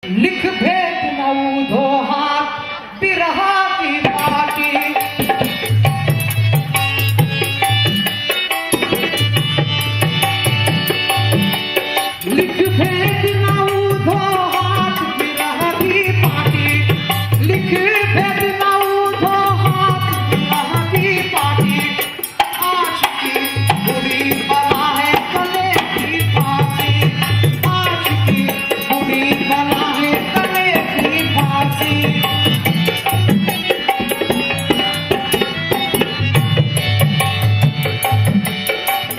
लिख भेद नऊ धो हाथ बिरहा की पाटी। लिख भेद नऊ धो हाथ बिरहा की पाटी। लिख भेद नऊ धो हाथ बिरहा की पाटी। आशिकी बुरी बला है गले की फांसी। आशिकी बुरी बला है गले की फांसी।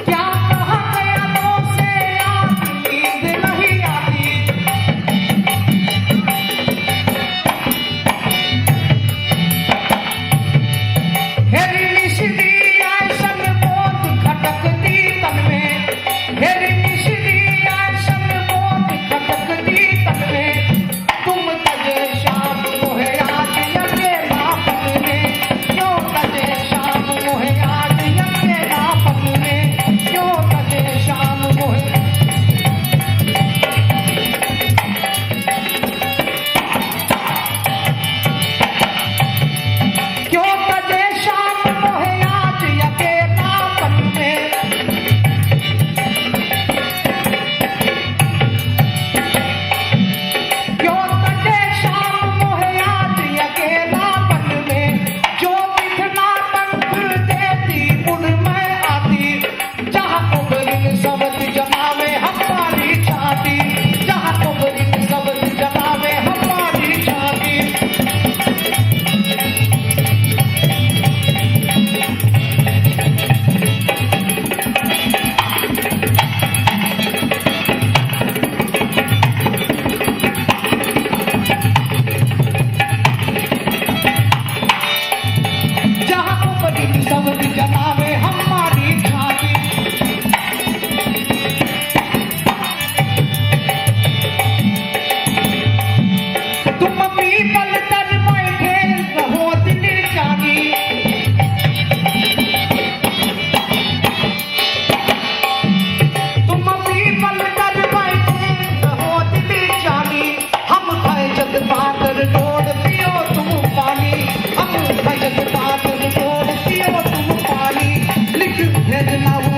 क्या कहा गया तो से याद नींद नहीं आती। हेरी निशदी ऐसन मौत खटकती तन में। हेरी निशदी ऐसन मौत खटकती तन में। तुम तजे शाम मोहे आज अकेलापन में। क्यों तजे शाम मोहे आज अकेलापन में। क्यों तजे शाम मोहे। क्यों तजे शाम मोहे आज अकेलापन में। क्यों तजे शाम मोहे आज अकेलापन में। जो बिखना तंक देती उड़ में आती। जहाँ कुबरिन सबद जमावे हमारी छाती। जहाँ कुबरिन सबद जमावे हमारी छाती। जहाँ कुबरिन सबद जमावे हमारी छाती। तुम पीपल तर बैठे रहो दिल जानी। तुम पीपल तर बैठे रहो दिल जानी। हम फैजत पाकर छोड़ पियो तुम पानी। हम फैजत पाकर छोड़ पियो तुम पानी। लिख भेद नऊ